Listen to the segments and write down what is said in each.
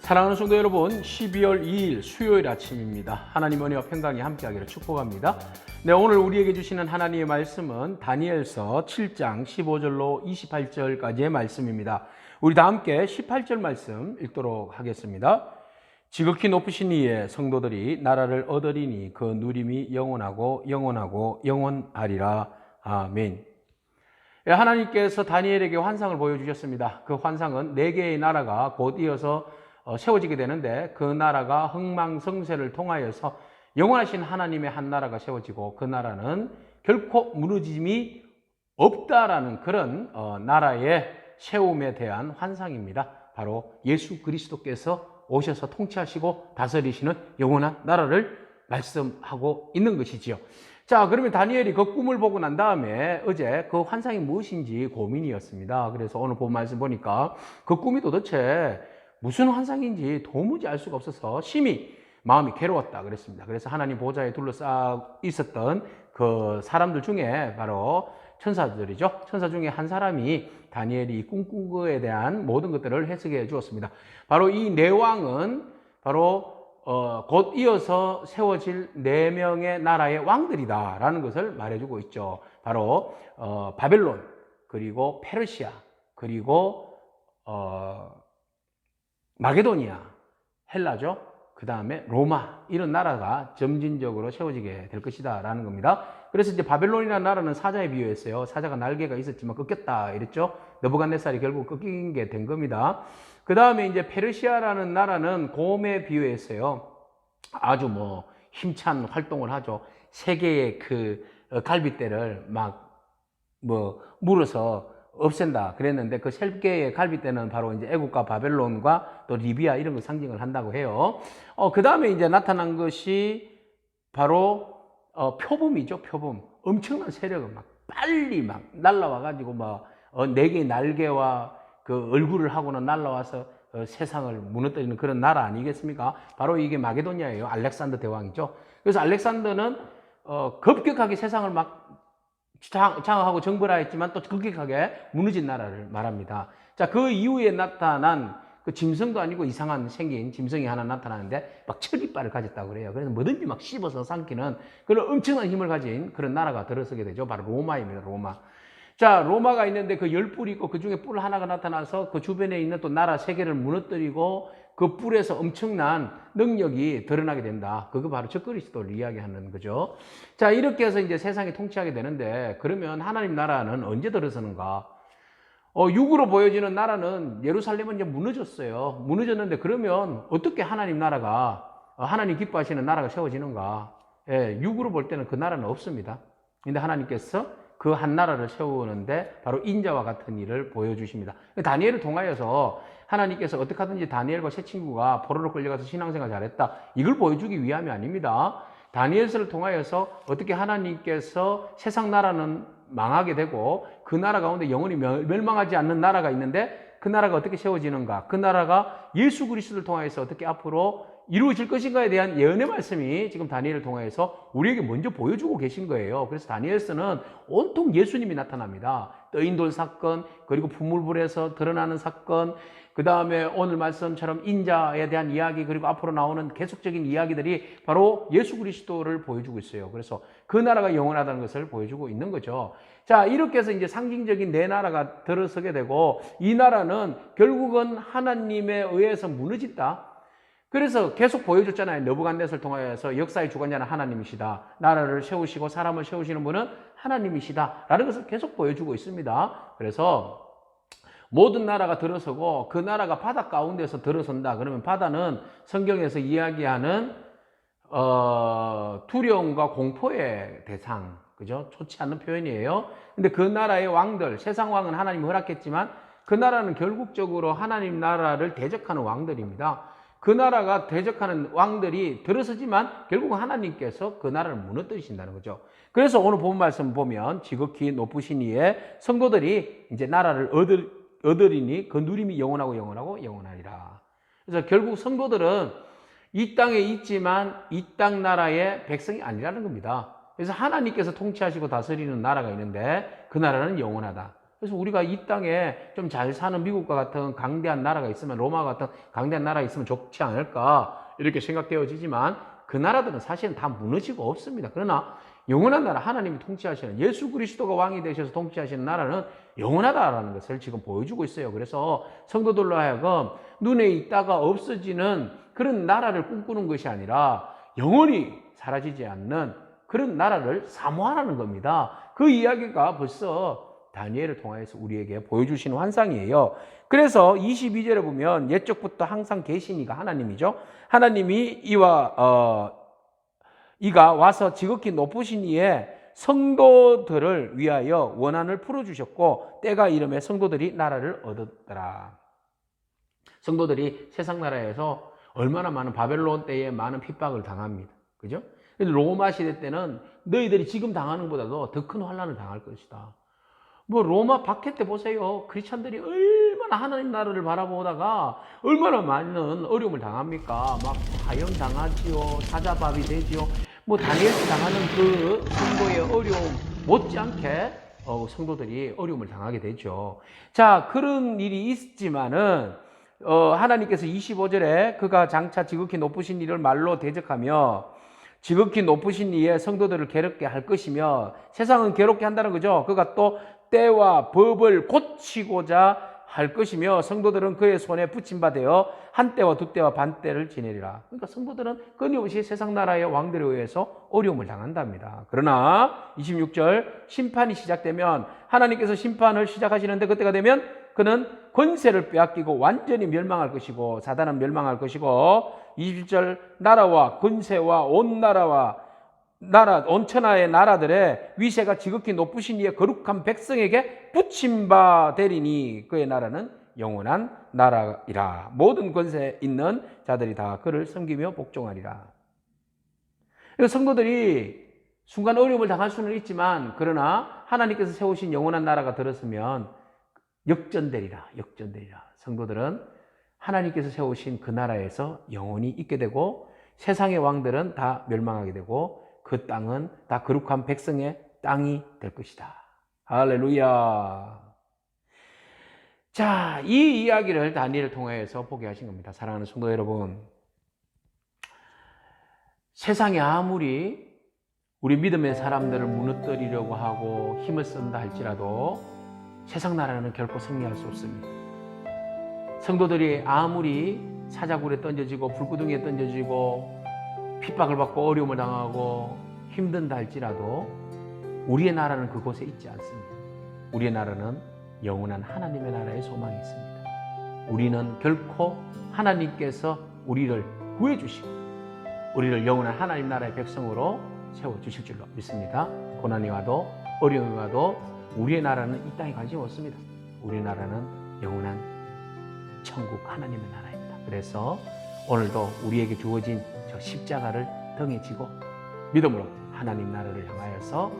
사랑하는 성도 여러분, 12월 2일 수요일 아침입니다. 하나님 은혜와 평강이 함께하기를 축복합니다. 네, 오늘 우리에게 주시는 하나님의 말씀은 다니엘서 7장 15절로 28절까지의 말씀입니다. 우리 다 함께 18절 말씀 읽도록 하겠습니다. 지극히 높으신 이의 성도들이 나라를 얻으리니 그 누림이 영원하고 영원하고 영원하리라. 아멘. 하나님께서 다니엘에게 환상을 보여주셨습니다. 그 환상은 4개의 나라가 곧 이어서 세워지게 되는데, 그 나라가 흥망성쇠를 통하여서 영원하신 하나님의 한 나라가 세워지고, 그 나라는 결코 무너짐이 없다라는 그런 나라의 세움에 대한 환상입니다. 바로 예수 그리스도께서 오셔서 통치하시고 다스리시는 영원한 나라를 말씀하고 있는 것이지요. 자, 그러면 다니엘이 그 꿈을 보고 난 다음에 어제 그 환상이 무엇인지 고민이었습니다. 그래서 오늘 본 말씀 보니까 그 꿈이 도대체 무슨 환상인지 도무지 알 수가 없어서 심히 마음이 괴로웠다 그랬습니다. 그래서 하나님 보좌에 둘러싸 있었던 그 사람들 중에 바로 천사들이죠. 천사 중에 한 사람이 다니엘이 꿈꾼 거에 대한 모든 것들을 해석해 주었습니다. 바로 이 내왕은 바로 곧 이어서 세워질 4명의 나라의 왕들이다라는 것을 말해주고 있죠. 바로 바벨론, 그리고 페르시아, 그리고 마게도니아, 헬라죠. 그 다음에 로마, 이런 나라가 점진적으로 세워지게 될 것이다 라는 겁니다. 그래서 이제 바벨론이라는 나라는 사자에 비유했어요. 사자가 날개가 있었지만 꺾였다 이랬죠. 느부갓네살이 결국 꺾인 게 된 겁니다. 그 다음에 이제 페르시아라는 나라는 곰에 비유했어요. 아주 힘찬 활동을 하죠. 세계의 그 갈빗대를 물어서 없앤다 그랬는데, 그 3개의 갈빗대는 바로 이제 애국과 바벨론과 또 리비아 이런 걸 상징을 한다고 해요. 그 다음에 이제 나타난 것이 바로 표범이죠. 표범. 엄청난 세력은 빨리 날라와가지고 4개의 날개와 그 얼굴을 하고는 날라와서 세상을 무너뜨리는 그런 나라 아니겠습니까? 바로 이게 마게도니아예요. 알렉산더 대왕이죠. 그래서 알렉산더는 급격하게 세상을 장악하고 정벌하였지만 또 급격하게 무너진 나라를 말합니다. 자, 그 이후에 나타난 그 짐승도 아니고 이상한 생긴 짐승이 하나 나타나는데 철이빨을 가졌다고 그래요. 그래서 뭐든지 씹어서 삼키는 그런 엄청난 힘을 가진 그런 나라가 들어서게 되죠. 바로 로마입니다. 로마. 자, 로마가 있는데 그 10뿔이 있고 그 중에 뿔 하나가 나타나서 그 주변에 있는 또 나라 3개를 무너뜨리고 그 뿔에서 엄청난 능력이 드러나게 된다. 그거 바로 적그리스도를 이야기하는 거죠. 자, 이렇게 해서 이제 세상이 통치하게 되는데, 그러면 하나님 나라는 언제 들어서는가? 육으로 보여지는 나라는 예루살렘은 이제 무너졌어요. 무너졌는데, 그러면 어떻게 하나님 나라가, 하나님 기뻐하시는 나라가 세워지는가? 예, 육으로 볼 때는 그 나라는 없습니다. 근데 하나님께서 그 한 나라를 세우는데 바로 인자와 같은 일을 보여주십니다. 다니엘을 통하여서 하나님께서 어떻게 하든지 다니엘과 세 친구가 포로로 끌려가서 신앙생활 잘했다, 이걸 보여주기 위함이 아닙니다. 다니엘서를 통하여서 어떻게 하나님께서 세상 나라는 망하게 되고 그 나라 가운데 영원히 멸망하지 않는 나라가 있는데, 그 나라가 어떻게 세워지는가, 그 나라가 예수 그리스도를 통하여서 어떻게 앞으로 이루어질 것인가에 대한 예언의 말씀이 지금 다니엘을 통해서 우리에게 먼저 보여주고 계신 거예요. 그래서 다니엘서는 온통 예수님이 나타납니다. 떠인 돌 사건, 그리고 분물불에서 드러나는 사건, 그 다음에 오늘 말씀처럼 인자에 대한 이야기, 그리고 앞으로 나오는 계속적인 이야기들이 바로 예수 그리스도를 보여주고 있어요. 그래서 그 나라가 영원하다는 것을 보여주고 있는 거죠. 자, 이렇게 해서 이제 상징적인 4나라가 들어서게 되고, 이 나라는 결국은 하나님에 의해서 무너진다. 그래서 계속 보여줬잖아요. 느부갓네살을 통하여서 역사의 주관자는 하나님이시다. 나라를 세우시고 사람을 세우시는 분은 하나님이시다. 라는 것을 계속 보여주고 있습니다. 그래서 모든 나라가 들어서고 그 나라가 바다 가운데서 들어선다. 그러면 바다는 성경에서 이야기하는 두려움과 공포의 대상, 그죠? 좋지 않는 표현이에요. 근데 그 나라의 왕들, 세상 왕은 하나님이 허락했지만 그 나라는 결국적으로 하나님 나라를 대적하는 왕들입니다. 그 나라가 대적하는 왕들이 들어서지만 결국은 하나님께서 그 나라를 무너뜨리신다는 거죠. 그래서 오늘 본 말씀 보면 지극히 높으신 이의 성도들이 이제 나라를 얻으리니 그 누림이 영원하고 영원하고 영원하리라. 그래서 결국 성도들은 이 땅에 있지만 이 땅 나라의 백성이 아니라는 겁니다. 그래서 하나님께서 통치하시고 다스리는 나라가 있는데 그 나라는 영원하다. 그래서 우리가 이 땅에 좀 잘 사는 미국과 같은 강대한 나라가 있으면, 로마 같은 강대한 나라가 있으면 좋지 않을까 이렇게 생각되어지지만 그 나라들은 사실은 다 무너지고 없습니다. 그러나 영원한 나라, 하나님이 통치하시는, 예수 그리스도가 왕이 되셔서 통치하시는 나라는 영원하다라는 것을 지금 보여주고 있어요. 그래서 성도들로 하여금 눈에 있다가 없어지는 그런 나라를 꿈꾸는 것이 아니라 영원히 사라지지 않는 그런 나라를 사모하라는 겁니다. 그 이야기가 벌써 다니엘을 통해서 우리에게 보여주시는 환상이에요. 그래서 22절에 보면 옛적부터 항상 계신 이가 하나님이죠. 하나님이 이가 와서 지극히 높으신 이에 성도들을 위하여 원한을 풀어주셨고 때가 이름에 성도들이 나라를 얻었더라. 성도들이 세상 나라에서 얼마나 많은 바벨론 때에 많은 핍박을 당합니다. 그죠? 로마 시대 때는 너희들이 지금 당하는 것보다도 더 큰 환난을 당할 것이다. 뭐 로마 박해 때 보세요. 크리스찬들이 얼마나 하나님 나라를 바라보다가 얼마나 많은 어려움을 당합니까? 막 파형 당하지요, 사자밥이 되지요. 뭐 다니엘이 당하는 그 성도의 어려움 못지않게 성도들이 어려움을 당하게 되죠. 자, 그런 일이 있지만은 하나님께서 25절에 그가 장차 지극히 높으신 이를 말로 대적하며 지극히 높으신 이의 성도들을 괴롭게 할 것이며, 세상은 괴롭게 한다는 거죠. 그가 또 때와 법을 고치고자 할 것이며 성도들은 그의 손에 붙임받아 한 때와 두 때와 반 때를 지내리라. 그러니까 성도들은 끊임없이 세상 나라의 왕들에 의해서 어려움을 당한답니다. 그러나 26절 심판이 시작되면, 하나님께서 심판을 시작하시는데 그때가 되면 그는 권세를 빼앗기고 완전히 멸망할 것이고 사단은 멸망할 것이고, 27절 나라와 권세와 온 천하의 나라들의 위세가 지극히 높으신 이의 거룩한 백성에게 붙임바 되리니 그의 나라는 영원한 나라이라. 모든 권세 있는 자들이 다 그를 섬기며 복종하리라. 성도들이 순간 어려움을 당할 수는 있지만, 그러나 하나님께서 세우신 영원한 나라가 들었으면 역전되리라. 성도들은 하나님께서 세우신 그 나라에서 영원히 있게 되고, 세상의 왕들은 다 멸망하게 되고, 그 땅은 다 거룩한 백성의 땅이 될 것이다. 할렐루야. 자, 이 이야기를 다니엘을 통해서 보게 하신 겁니다. 사랑하는 성도 여러분, 세상에 아무리 우리 믿음의 사람들을 무너뜨리려고 하고 힘을 쓴다 할지라도 세상 나라는 결코 승리할 수 없습니다. 성도들이 아무리 사자굴에 던져지고 불구덩이에 던져지고 핍박을 받고 어려움을 당하고 힘든다 할지라도 우리의 나라는 그곳에 있지 않습니다. 우리의 나라는 영원한 하나님의 나라에 소망이 있습니다. 우리는 결코 하나님께서 우리를 구해주시고 우리를 영원한 하나님 나라의 백성으로 세워주실 줄로 믿습니다. 고난이 와도 어려움이 와도 우리의 나라는 이 땅에 관심 없습니다. 우리의 나라는 영원한 천국 하나님의 나라입니다. 그래서 오늘도 우리에게 주어진 저 십자가를 등에 지고 믿음으로 하나님 나라를 향하여서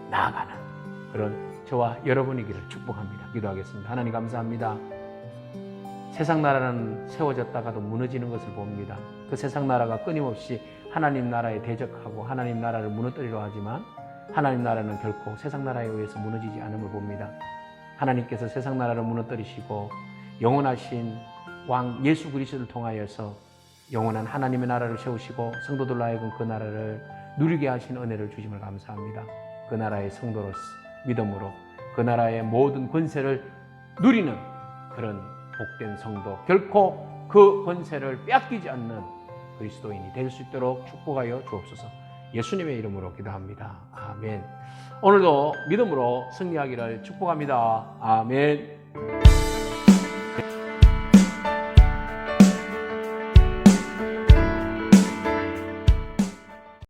나아가는 그런 저와 여러분이기를 축복합니다. 기도하겠습니다. 하나님 감사합니다. 세상 나라는 세워졌다가도 무너지는 것을 봅니다. 그 세상 나라가 끊임없이 하나님 나라에 대적하고 하나님 나라를 무너뜨리려 하지만 하나님 나라는 결코 세상 나라에 의해서 무너지지 않음을 봅니다. 하나님께서 세상 나라를 무너뜨리시고 영원하신 왕 예수 그리스도를 통하여서 영원한 하나님의 나라를 세우시고 성도들로 하여금 그 나라를 누리게 하신 은혜를 주심을 감사합니다. 그 나라의 성도로서 믿음으로 그 나라의 모든 권세를 누리는 그런 복된 성도, 결코 그 권세를 빼앗기지 않는 그리스도인이 될 수 있도록 축복하여 주옵소서. 예수님의 이름으로 기도합니다. 아멘. 오늘도 믿음으로 승리하기를 축복합니다. 아멘.